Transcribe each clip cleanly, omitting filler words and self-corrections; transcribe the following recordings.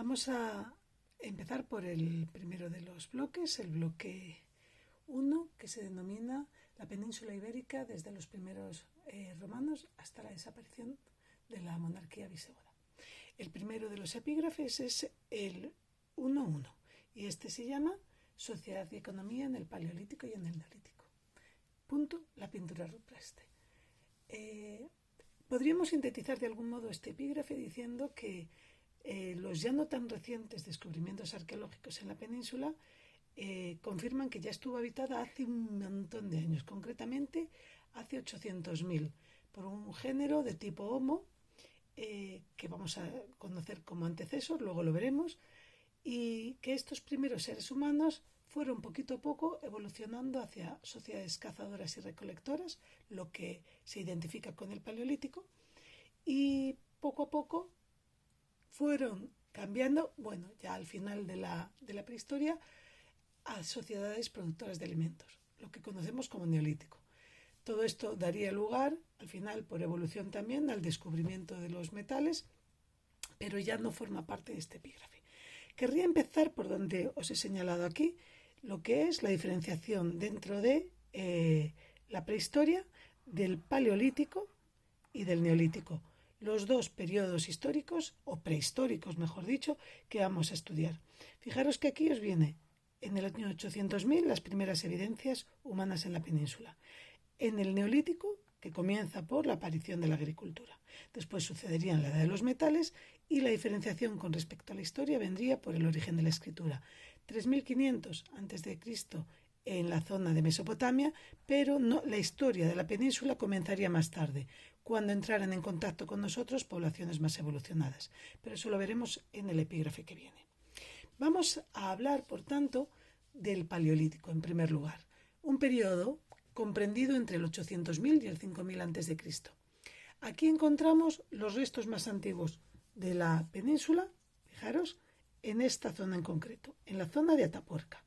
Vamos a empezar por el primero de los bloques, el bloque 1, que se denomina la península ibérica desde los primeros romanos hasta la desaparición de la monarquía visigoda. El primero de los epígrafes es el 1.1 y este se llama Sociedad y economía en el Paleolítico y en el Neolítico. Punto, la pintura rupestre. Podríamos sintetizar de algún modo este epígrafe diciendo que los ya no tan recientes descubrimientos arqueológicos en la península confirman que ya estuvo habitada hace un montón de años, concretamente hace 800.000, por un género de tipo Homo, que vamos a conocer como antecesor, luego lo veremos, y que estos primeros seres humanos fueron poquito a poco evolucionando hacia sociedades cazadoras y recolectoras, lo que se identifica con el Paleolítico, y poco a poco fueron cambiando, bueno, ya al final de la prehistoria, a sociedades productoras de alimentos, lo que conocemos como Neolítico. Todo esto daría lugar, al final, por evolución también, al descubrimiento de los metales, pero ya no forma parte de este epígrafe. Querría empezar por donde os he señalado aquí, lo que es la diferenciación dentro de la prehistoria del Paleolítico y del Neolítico, los dos periodos históricos, o prehistóricos mejor dicho, que vamos a estudiar. Fijaros que aquí os viene en el año 800.000 las primeras evidencias humanas en la península. En el Neolítico, que comienza por la aparición de la agricultura. Después sucedería en la edad de los metales y la diferenciación con respecto a la historia vendría por el origen de la escritura. 3500 a.C. en la zona de Mesopotamia, pero no, la historia de la península comenzaría más tarde, cuando entraran en contacto con nosotros poblaciones más evolucionadas. Pero eso lo veremos en el epígrafe que viene. Vamos a hablar, por tanto, del Paleolítico, en primer lugar, un periodo comprendido entre el 800.000 y el 5.000 a.C. Aquí encontramos los restos más antiguos de la península, fijaros, en esta zona en concreto, en la zona de Atapuerca.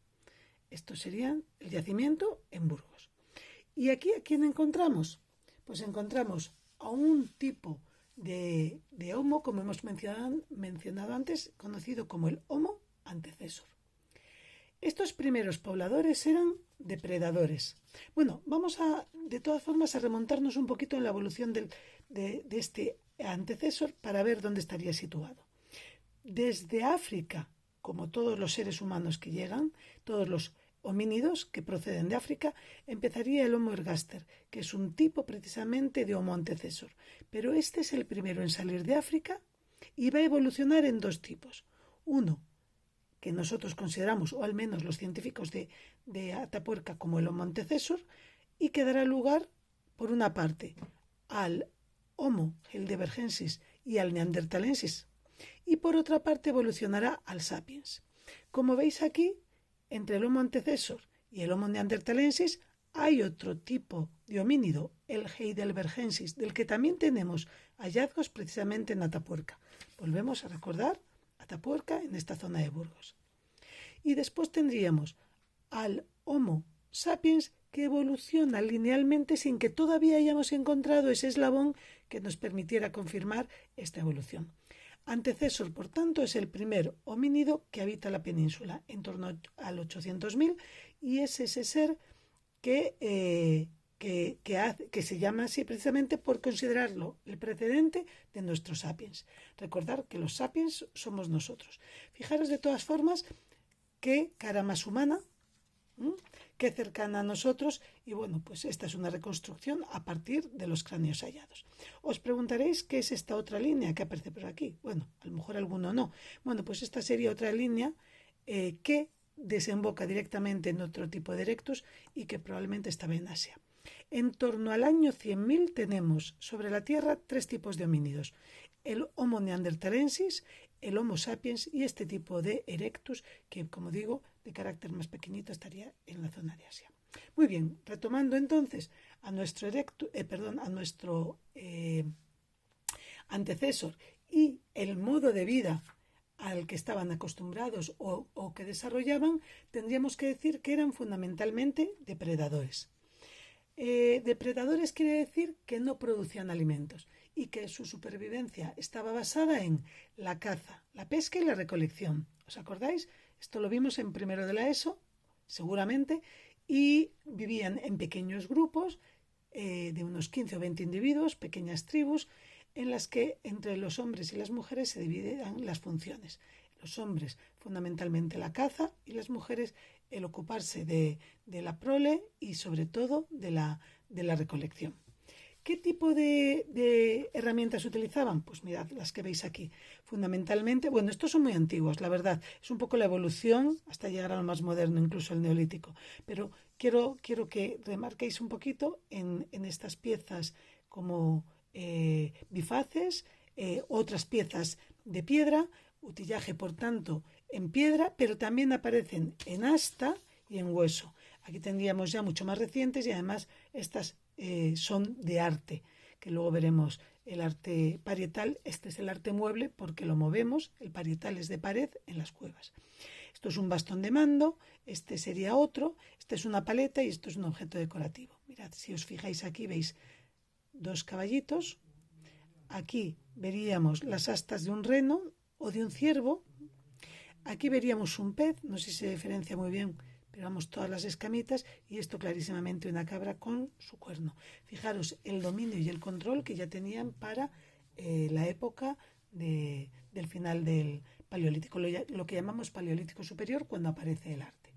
Esto sería el yacimiento en Burgos. ¿Y aquí a quién encontramos? Pues encontramos a un tipo de Homo, como hemos mencionado antes, conocido como el Homo antecesor. Estos primeros pobladores eran depredadores. Bueno, vamos de todas formas a remontarnos un poquito en la evolución de este antecesor para ver dónde estaría situado. Desde África, como todos los seres humanos que llegan, todos los homínidos que proceden de África, empezaría el Homo ergaster, que es un tipo precisamente de Homo antecesor. Pero este es el primero en salir de África y va a evolucionar en dos tipos. Uno, que nosotros consideramos, o al menos los científicos de Atapuerca, como el Homo antecesor, y que dará lugar, por una parte, al Homo heidelbergensis y al neandertalensis, y por otra parte evolucionará al sapiens. Como veis aquí, entre el Homo antecesor y el Homo neandertalensis hay otro tipo de homínido, el heidelbergensis, del que también tenemos hallazgos precisamente en Atapuerca. Volvemos a recordar Atapuerca en esta zona de Burgos. Y después tendríamos al Homo sapiens, que evoluciona linealmente sin que todavía hayamos encontrado ese eslabón que nos permitiera confirmar esta evolución. Antecesor, por tanto, es el primer homínido que habita la península en torno al 800.000 y es ese ser que se llama así precisamente por considerarlo el precedente de nuestros sapiens. Recordar que los sapiens somos nosotros. Fijaros de todas formas qué cara más humana, qué cercana a nosotros, y bueno, pues esta es una reconstrucción a partir de los cráneos hallados. Os preguntaréis qué es esta otra línea que aparece por aquí. Bueno, a lo mejor alguno no. Bueno, pues esta sería otra línea que desemboca directamente en otro tipo de erectus y que probablemente estaba en Asia. En torno al año 100.000 tenemos sobre la Tierra tres tipos de homínidos: el Homo neanderthalensis, el Homo sapiens y este tipo de erectus que, como digo, de carácter más pequeñito estaría en la zona de Asia. Muy bien, retomando entonces a nuestro antecesor y el modo de vida al que estaban acostumbrados o que desarrollaban, tendríamos que decir que eran fundamentalmente depredadores. Depredadores quiere decir que no producían alimentos y que su supervivencia estaba basada en la caza, la pesca y la recolección. ¿Os acordáis? Esto lo vimos en primero de la ESO, seguramente, y vivían en pequeños grupos de unos 15 o 20 individuos, pequeñas tribus, en las que entre los hombres y las mujeres se dividen las funciones. Los hombres fundamentalmente la caza y las mujeres el ocuparse de la prole y sobre todo de la recolección. ¿Qué tipo de herramientas utilizaban? Pues mirad las que veis aquí. Fundamentalmente, bueno, estos son muy antiguos, la verdad. Es un poco la evolución hasta llegar a lo más moderno, incluso el neolítico. Pero quiero que remarquéis un poquito en estas piezas como bifaces, otras piezas de piedra, utillaje, por tanto, en piedra, pero también aparecen en asta y en hueso. Aquí tendríamos ya mucho más recientes y además estas son de arte, que luego veremos el arte parietal. Este es el arte mueble porque lo movemos, el parietal es de pared en las cuevas. Esto es un bastón de mando, este sería otro, este es una paleta y esto es un objeto decorativo. Mirad, si os fijáis aquí veis dos caballitos, aquí veríamos las astas de un reno o de un ciervo, aquí veríamos un pez, no sé si se diferencia muy bien, pero vamos, todas las escamitas, y esto clarísimamente una cabra con su cuerno. Fijaros el dominio y el control que ya tenían para la época del final del Paleolítico, lo que llamamos Paleolítico Superior, cuando aparece el arte.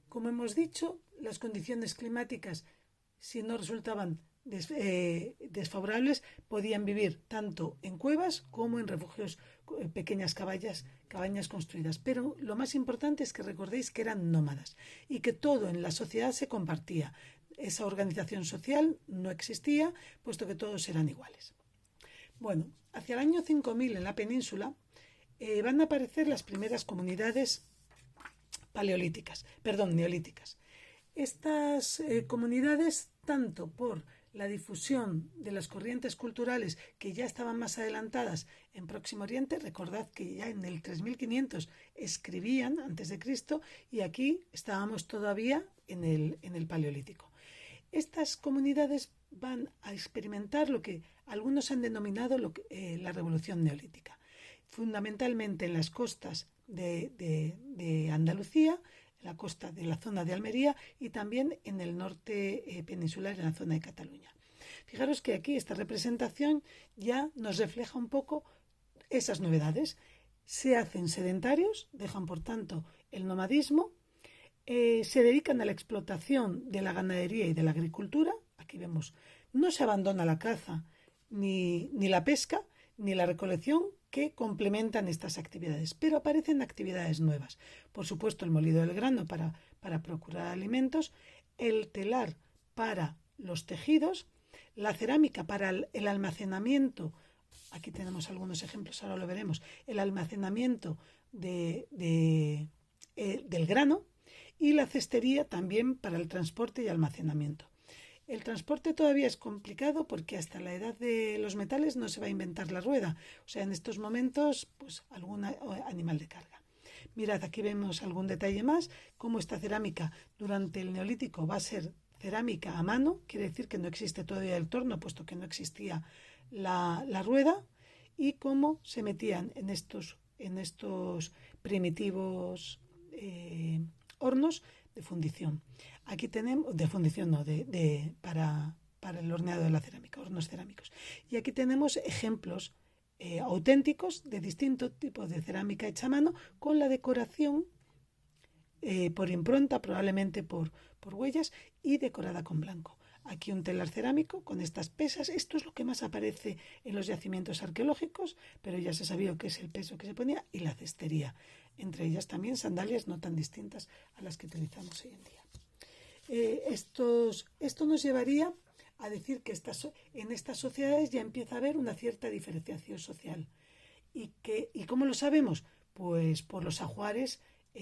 Como hemos dicho, las condiciones climáticas, si no resultaban desfavorables, podían vivir tanto en cuevas como en refugios, pequeñas cabañas construidas. Pero lo más importante es que recordéis que eran nómadas y que todo en la sociedad se compartía. Esa organización social no existía, puesto que todos eran iguales. Bueno, hacia el año 5000 en la península van a aparecer las primeras comunidades neolíticas. Estas comunidades, tanto por la difusión de las corrientes culturales que ya estaban más adelantadas en Próximo Oriente, recordad que ya en el 3500 escribían antes de Cristo y aquí estábamos todavía en el Paleolítico. Estas comunidades van a experimentar lo que algunos han denominado la revolución neolítica, fundamentalmente en las costas de Andalucía, en la costa de la zona de Almería y también en el norte peninsular, en la zona de Cataluña. Fijaros que aquí esta representación ya nos refleja un poco esas novedades. Se hacen sedentarios, dejan por tanto el nomadismo, se dedican a la explotación de la ganadería y de la agricultura. Aquí vemos, no se abandona la caza, ni la pesca, ni la recolección, que complementan estas actividades, pero aparecen actividades nuevas. Por supuesto, el molido del grano para procurar alimentos, el telar para los tejidos, la cerámica para el almacenamiento, aquí tenemos algunos ejemplos, ahora lo veremos, el almacenamiento del grano, y la cestería también para el transporte y almacenamiento. El transporte todavía es complicado porque hasta la edad de los metales no se va a inventar la rueda. O sea, en estos momentos, pues algún animal de carga. Mirad, aquí vemos algún detalle más, cómo esta cerámica durante el Neolítico va a ser cerámica a mano, quiere decir que no existe todavía el torno, puesto que no existía la rueda, y cómo se metían en estos primitivos hornos de fundición. Aquí tenemos, de fundición no, para el horneado de la cerámica, hornos cerámicos. Y aquí tenemos ejemplos auténticos de distintos tipos de cerámica hecha a mano, con la decoración por impronta, probablemente por huellas, y decorada con blanco. Aquí un telar cerámico con estas pesas. Esto es lo que más aparece en los yacimientos arqueológicos, pero ya se sabía qué es el peso que se ponía, y la cestería. Entre ellas también sandalias no tan distintas a las que utilizamos hoy en día. Esto nos llevaría a decir que en estas sociedades ya empieza a haber una cierta diferenciación social. ¿Y cómo lo sabemos? Pues por los ajuares,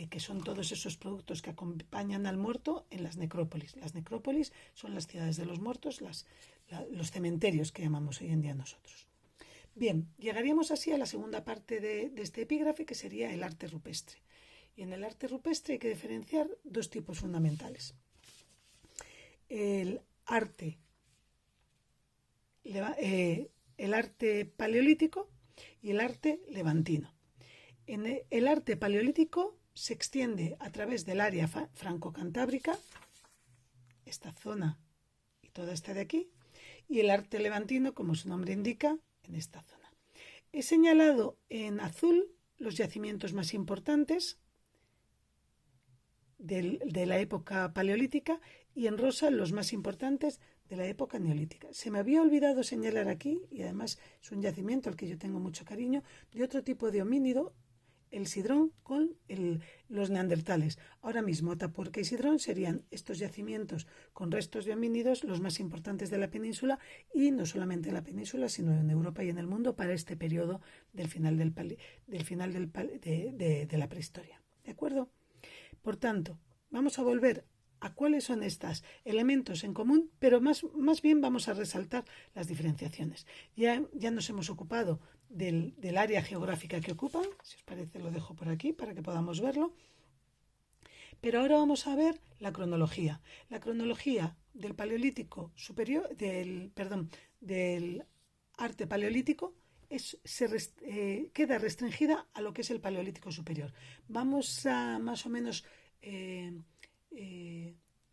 que son todos esos productos que acompañan al muerto en las necrópolis. Las necrópolis son las ciudades de los muertos, los cementerios que llamamos hoy en día nosotros. Bien, llegaríamos así a la segunda parte de este epígrafe, que sería el arte rupestre. Y en el arte rupestre hay que diferenciar dos tipos fundamentales. El arte el arte paleolítico y el arte levantino. En el arte paleolítico se extiende a través del área franco-cantábrica, esta zona y toda esta de aquí, y el arte levantino, como su nombre indica, en esta zona. He señalado en azul los yacimientos más importantes de la época paleolítica y en rosa los más importantes de la época neolítica. Se me había olvidado señalar aquí, y además es un yacimiento al que yo tengo mucho cariño, de otro tipo de homínido, el sidrón con los neandertales. Ahora mismo Atapuerca y Sidrón serían estos yacimientos con restos de homínidos los más importantes de la península, y no solamente en la península, sino en Europa y en el mundo para este periodo del final de la prehistoria. ¿De acuerdo? Por tanto, vamos a volver a cuáles son estos elementos en común, pero más bien vamos a resaltar las diferenciaciones. Ya nos hemos ocupado del área geográfica que ocupan, si os parece lo dejo por aquí para que podamos verlo, pero ahora vamos a ver la cronología. La cronología del paleolítico superior, del arte paleolítico, queda restringida a lo que es el paleolítico superior. Vamos a más o menos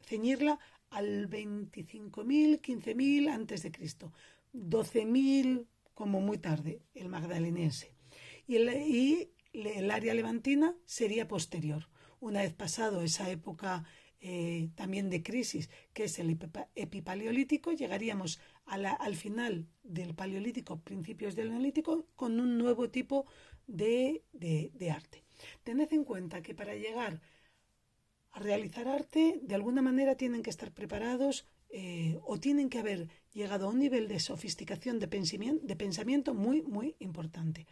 ceñirla al 25.000, 15.000 antes de Cristo, 12.000 como muy tarde, el magdalenense. Y el área levantina sería posterior. Una vez pasado esa época también de crisis, que es el epipaleolítico, llegaríamos al final del paleolítico, principios del neolítico, con un nuevo tipo de arte. Tened en cuenta que para llegar a realizar arte, de alguna manera tienen que estar preparados o tienen que haber llegado a un nivel de sofisticación de pensamiento muy, muy importante.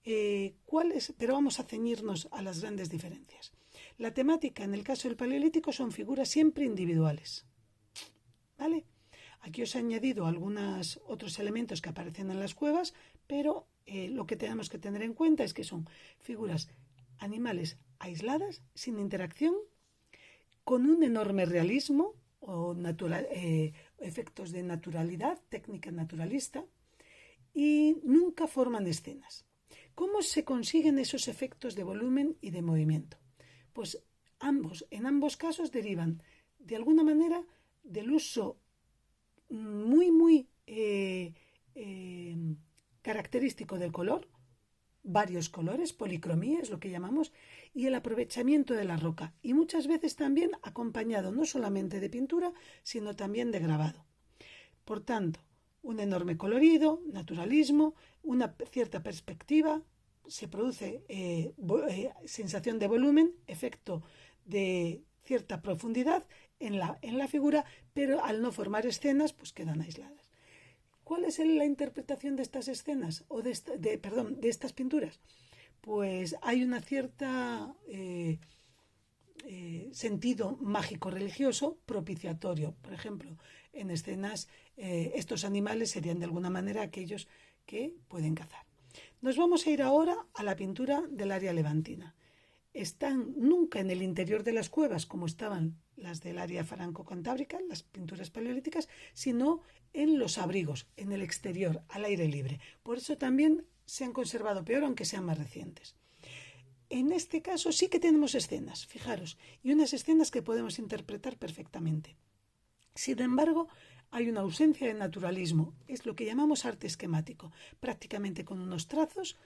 Pero vamos a ceñirnos a las grandes diferencias. La temática en el caso del paleolítico son figuras siempre individuales. ¿Vale? Aquí os he añadido algunos otros elementos que aparecen en las cuevas, pero lo que tenemos que tener en cuenta es que son figuras animales aisladas, sin interacción, con un enorme realismo o efectos de naturalidad, técnica naturalista, y nunca forman escenas. ¿Cómo se consiguen esos efectos de volumen y de movimiento? Pues en ambos casos derivan de alguna manera del uso muy característico del color, varios colores, policromía es lo que llamamos, y el aprovechamiento de la roca, y muchas veces también acompañado no solamente de pintura, sino también de grabado. Por tanto, un enorme colorido, naturalismo, una cierta perspectiva, se produce sensación de volumen, efecto de cierta profundidad en la figura, pero al no formar escenas, pues quedan aisladas. ¿Cuál es la interpretación de estas escenas o de estas pinturas? Pues hay una cierta sentido mágico religioso propiciatorio. Por ejemplo, en escenas estos animales serían de alguna manera aquellos que pueden cazar. Nos vamos a ir ahora a la pintura del área levantina. Están nunca en el interior de las cuevas como estaban las del área franco-cantábrica, las pinturas paleolíticas, sino en los abrigos, en el exterior, al aire libre. Por eso también se han conservado peor, aunque sean más recientes. En este caso sí que tenemos escenas, fijaros, y unas escenas que podemos interpretar perfectamente. Sin embargo, hay una ausencia de naturalismo, es lo que llamamos arte esquemático. Prácticamente con unos trazos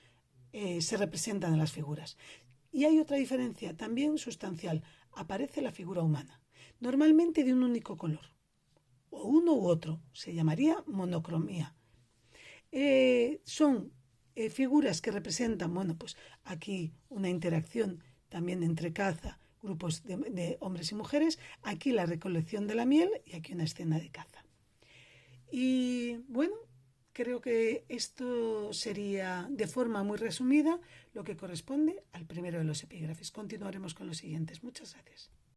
se representan las figuras. Y hay otra diferencia también sustancial, aparece la figura humana, normalmente de un único color, o uno u otro, se llamaría monocromía. Son figuras que representan, pues aquí una interacción también entre caza, grupos de hombres y mujeres, aquí la recolección de la miel y aquí una escena de caza. Y bueno, creo que esto sería de forma muy resumida lo que corresponde al primero de los epígrafes. Continuaremos con los siguientes. Muchas gracias.